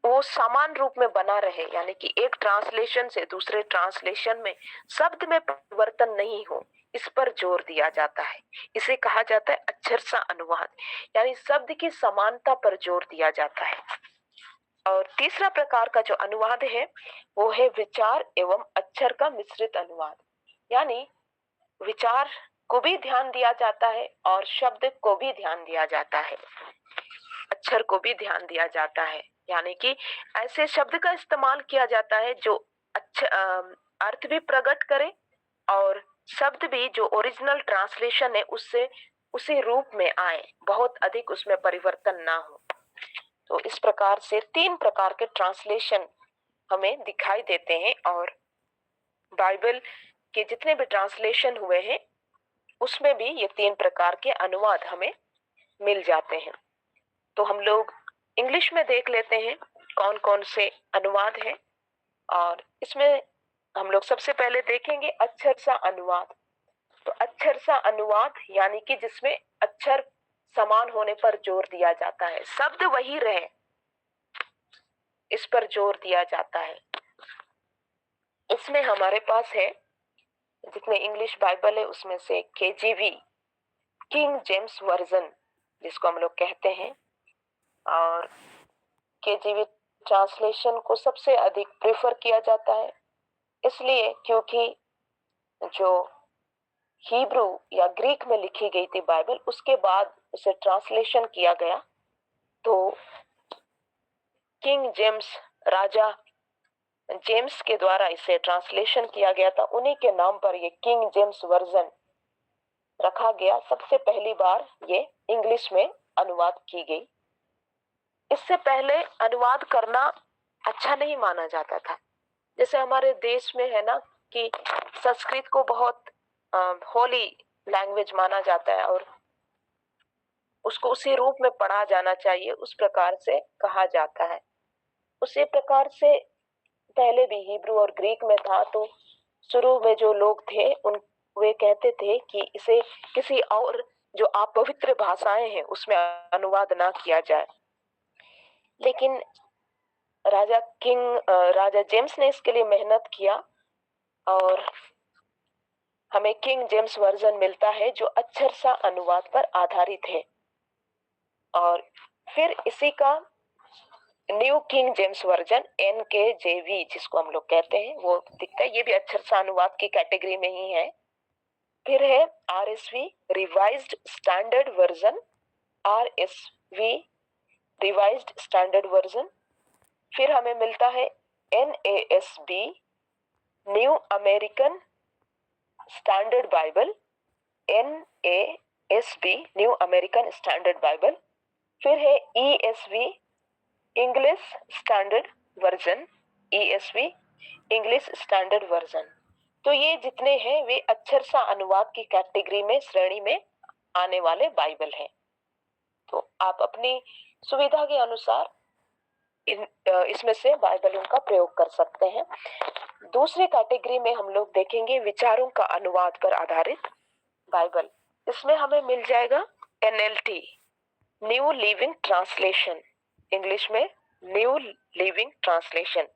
वो समान रूप में बना रहे, यानी कि एक ट्रांसलेशन से दूसरे ट्रांसलेशन में शब्द में परिवर्तन नहीं हो, इस पर जोर दिया जाता है। इसे कहा जाता है अक्षरशः अनुवाद, यानी शब्द की समानता पर जोर दिया जाता है। और तीसरा प्रकार का जो अनुवाद है वो है विचार एवं अक्षर का मिश्रित अनुवाद। यानी विचार को भी ध्यान दिया जाता है और शब्द को भी ध्यान दिया जाता है, अक्षर को भी ध्यान दिया जाता है। यानी कि ऐसे शब्द का इस्तेमाल किया जाता है जो अर्थ भी प्रकट करे और शब्द भी जो ओरिजिनल ट्रांसलेशन है उससे उसी रूप में आए, बहुत अधिक उसमें परिवर्तन ना हो। तो इस प्रकार से 3 प्रकार के ट्रांसलेशन हमें दिखाई देते हैं और बाइबल के जितने भी ट्रांसलेशन हुए हैं उसमें भी ये 3 प्रकार के अनुवाद हमें मिल जाते हैं। तो हम लोग इंग्लिश में देख लेते हैं कौन कौन से अनुवाद हैं और इसमें हम लोग सबसे पहले देखेंगे अक्षर सा अनुवाद। तो अक्षर सा अनुवाद यानी कि जिसमें अक्षर समान होने पर जोर दिया जाता है, शब्द वही रहे इस पर जोर दिया जाता है। इसमें हमारे पास है जितने इंग्लिश बाइबल है उसमें से केजीवी, किंग जेम्स वर्जन जिसको हम लोग कहते हैं, और केजीवी ट्रांसलेशन को सबसे अधिक प्रेफर किया जाता है इसलिए क्योंकि जो हिब्रू या ग्रीक में लिखी गई थी बाइबल उसके बाद उसे ट्रांसलेशन किया गया। तो किंग जेम्स, राजा जेम्स के द्वारा इसे ट्रांसलेशन किया गया था, उन्हीं के नाम पर ये किंग जेम्स वर्जन रखा गया। सबसे पहली बार ये इंग्लिश में अनुवाद की गई। इससे पहले अनुवाद करना अच्छा नहीं माना जाता था। जैसे हमारे देश में है ना कि संस्कृत को बहुत होली लैंग्वेज माना जाता है और उसको उसी रूप में पढ़ा जाना चाहिए, उस प्रकार से कहा जाता है। उसी प्रकार से पहले भी हिब्रू और ग्रीक में था। तो शुरू में जो लोग थे उन वे कहते थे कि इसे किसी और जो अपवित्र भाषाएं हैं उसमें अनुवाद ना किया जाए, लेकिन राजा जेम्स ने इसके लिए मेहनत किया और हमें किंग जेम्स वर्जन मिलता है जो अक्षर सा अनुवाद पर आधारित है। और फिर इसी का new king James version NKJV जिसको हम लोग कहते हैं वो दिखता है, ये भी अक्षर सा अनुवाद की कैटेगरी में ही है। फिर है RSV revised standard version, RSV revised standard version. फिर हमें मिलता है NASB new American standard Bible, NASB new American standard Bible. फिर है ESV English standard version, ESV English standard version. तो ये जितने हैं वे अक्षर सा अनुवाद की कैटेगरी में श्रेणी में आने वाले बाइबल हैं। तो आप अपनी सुविधा के अनुसार इसमें से बाइबलों का प्रयोग कर सकते हैं। दूसरी कैटेगरी में हम लोग देखेंगे विचारों का अनुवाद पर आधारित बाइबल। इसमें हमें मिल जाएगा NLT new living translation, English में न्यू लिविंग ट्रांसलेशन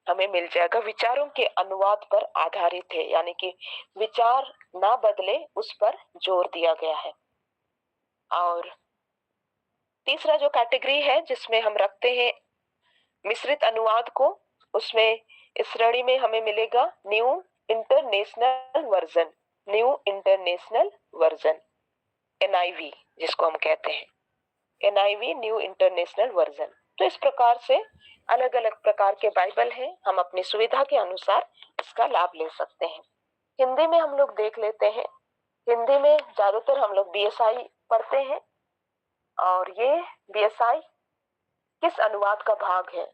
हमें मिल जाएगा। विचारों के अनुवाद पर आधारित है, यानी कि विचार ना बदले उस पर जोर दिया गया है। और तीसरा जो कैटेगरी है जिसमें हम रखते हैं मिश्रित अनुवाद को, उसमें इस श्रेणी में हमें मिलेगा new international version, new international version NIV जिसको हम कहते हैं, NIV न्यू इंटरनेशनल वर्जन। तो इस प्रकार से अलग अलग प्रकार के बाइबल हैं, हम अपनी सुविधा के अनुसार इसका लाभ ले सकते हैं। हिंदी में हम लोग देख लेते हैं। हिंदी में ज्यादातर हम लोग BSI पढ़ते हैं और ये BSI किस अनुवाद का भाग है,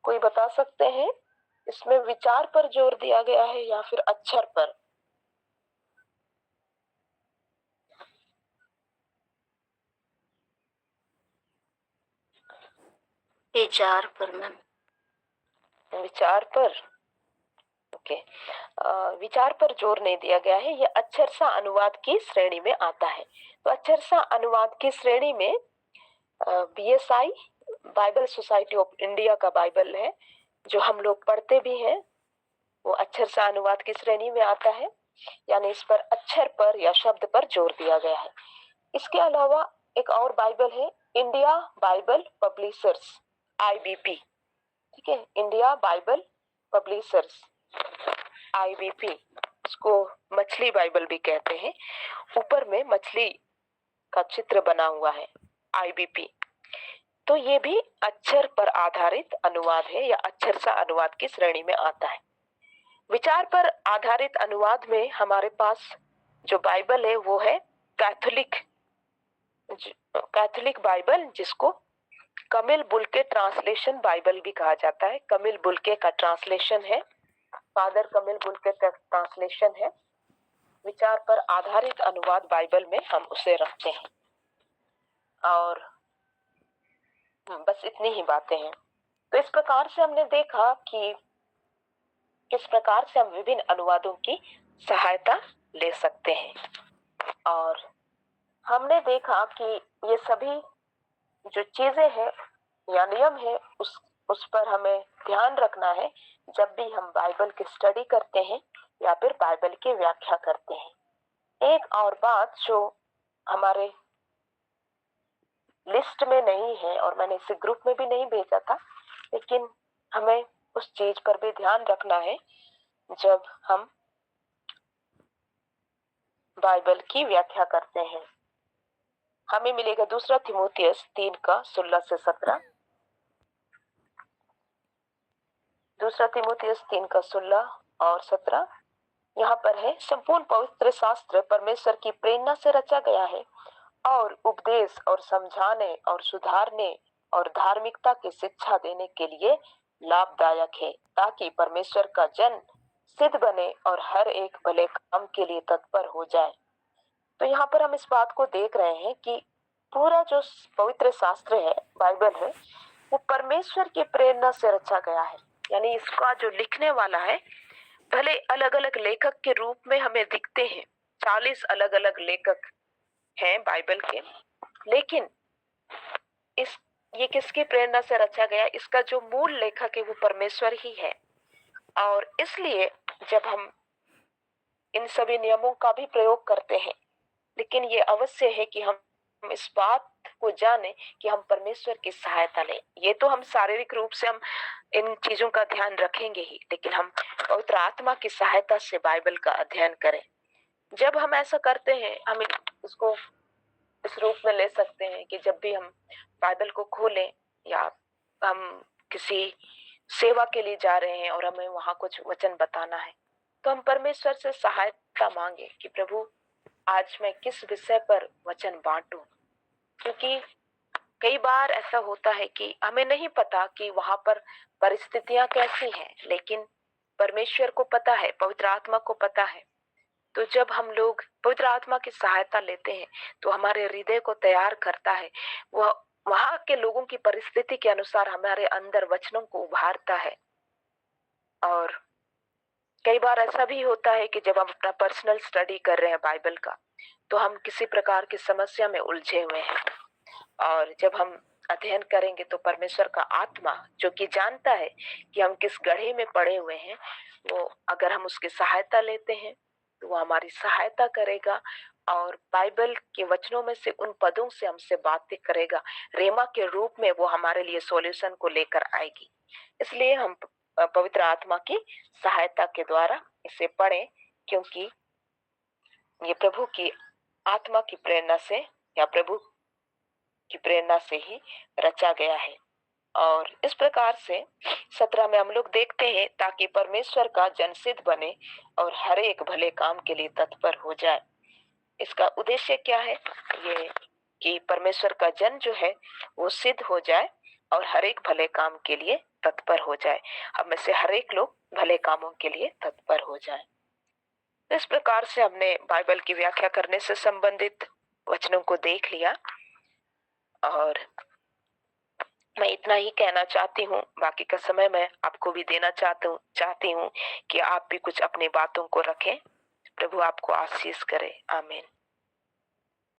कोई बता सकते हैं? इसमें विचार पर जोर दिया गया है या फिर अक्षर पर? विचार पर मैम। विचार पर, ओके। विचार पर जोर नहीं दिया गया है, यह अक्षर सा अनुवाद की श्रेणी में आता है। तो अक्षर सा अनुवाद की श्रेणी में BSI Bible society of India का बाइबल है जो हम लोग पढ़ते भी हैं, वो अक्षर सा अनुवाद की श्रेणी में आता है, यानी इस पर अक्षर पर या शब्द पर जोर दिया गया है। इसके अलावा एक और बाइबल है इंडिया बाइबल पब्लिशर्स IBP, ठीक है, इंडिया बाइबल पब्लिशर्स, IBP, इसको मछली बाइबल भी कहते हैं। ऊपर में मछली का चित्र बना हुआ है, IBP। तो ये भी अक्षर पर आधारित अनुवाद है या अक्षर सा अनुवाद की श्रेणी में आता है। विचार पर आधारित अनुवाद में हमारे पास जो बाइबल है वो है कैथोलिक बाइबल, जिसको कमिल बुल्के ट्रांसलेशन बाइबल भी कहा जाता है। कमिल बुल्के का ट्रांसलेशन है, फादर कमिल बुल्के का ट्रांसलेशन है। विचार पर आधारित अनुवाद बाइबल में हम उसे रखते हैं। और बस इतनी ही बातें हैं। तो इस प्रकार से हमने देखा कि किस प्रकार से हम विभिन्न अनुवादों की सहायता ले सकते हैं। और हमने देखा कि ये सभी जो चीजें हैं या नियम है उस पर हमें ध्यान रखना है जब भी हम बाइबल की स्टडी करते हैं या फिर बाइबल की व्याख्या करते हैं। एक और बात जो हमारे लिस्ट में नहीं है और मैंने इसे ग्रुप में भी नहीं भेजा था, लेकिन हमें उस चीज पर भी ध्यान रखना है जब हम बाइबल की व्याख्या करते हैं। हमें मिलेगा 2 तीमुथियुस 3 का 16 से 17। 2 तीमुथियुस 3 का 16 और 17 यहाँ पर है, संपूर्ण पवित्र शास्त्र परमेश्वर की प्रेरणा से रचा गया है और उपदेश और समझाने और सुधारने और धार्मिकता की शिक्षा देने के लिए लाभदायक है, ताकि परमेश्वर का जन सिद्ध बने और हर एक भले काम के लिए तत्पर हो जाए। तो यहाँ पर हम इस बात को देख रहे हैं कि पूरा जो पवित्र शास्त्र है, बाइबल है, वो परमेश्वर की प्रेरणा से रचा गया है। यानी इसका जो लिखने वाला है, भले अलग अलग लेखक के रूप में हमें दिखते हैं, 40 अलग अलग लेखक हैं बाइबल के, लेकिन ये किसकी प्रेरणा से रचा गया? इसका जो मूल लेखक है वो परमेश्वर ही है। और इसलिए जब हम इन सभी नियमों का भी प्रयोग करते हैं, लेकिन ये अवश्य है कि हम इस बात को जाने कि हम परमेश्वर की सहायता लें। ये तो हम शारीरिक रूप से हम इन चीजों का ध्यान रखेंगे ही, लेकिन हम पवित्र आत्मा की सहायता से बाइबल का अध्ययन करें। जब हम ऐसा करते हैं, हम इसको इस रूप में ले सकते हैं कि जब भी हम बाइबल को खोलें या हम किसी सेवा के लिए जा रहे हैं और हमें वहां कुछ वचन बताना है, तो हम परमेश्वर से सहायता मांगे कि प्रभु आज मैं किस विषय पर वचन बांटूं। क्योंकि कई बार ऐसा होता है कि हमें नहीं पता कि वहां पर परिस्थितियां कैसी हैं, लेकिन परमेश्वर को पता है, पवित्र आत्मा को पता है। तो जब हम लोग पवित्र आत्मा की सहायता लेते हैं तो हमारे हृदय को तैयार करता है, वह वहां के लोगों की परिस्थिति के अनुसार हमारे अंदर वचनों को उभारता है। और कई बार ऐसा भी होता है कि जब हम अपना पर्सनल स्टडी कर रहे हैं बाइबल का, तो हम किसी प्रकार की समस्या में उलझे हुए हैं, और जब हम अध्ययन करेंगे तो परमेश्वर का आत्मा जो कि जानता है कि हम किस गड्ढे में पड़े हुए हैं, वो अगर हम उसकी सहायता लेते हैं तो वो हमारी सहायता करेगा और बाइबल के वचनों में से उन पदों से हमसे बातें करेगा। रेमा के रूप में वो हमारे लिए सॉल्यूशन को लेकर आएगी। इसलिए हम पवित्र आत्मा की सहायता के द्वारा इसे पढ़ें, क्योंकि ये प्रभु की आत्मा की प्रेरणा से या प्रभु की प्रेरणा से ही रचा गया है। और इस प्रकार से 17 में हम लोग देखते हैं, ताकि परमेश्वर का जन सिद्ध बने और हर एक भले काम के लिए तत्पर हो जाए। इसका उद्देश्य क्या है? ये कि परमेश्वर का जन जो है वो सिद्ध हो जाए और हर एक भले काम के लिए तत्पर हो जाए। हम में से हर एक लोग भले कामों के लिए तत्पर हो जाए। इस प्रकार से हमने बाइबल की व्याख्या करने से संबंधित वचनों को देख लिया, और मैं इतना ही कहना चाहती हूँ। बाकी का समय मैं आपको भी देना चाहती हूँ कि आप भी कुछ अपनी बातों को रखें। प्रभु आपको आशीष करे। आमीन।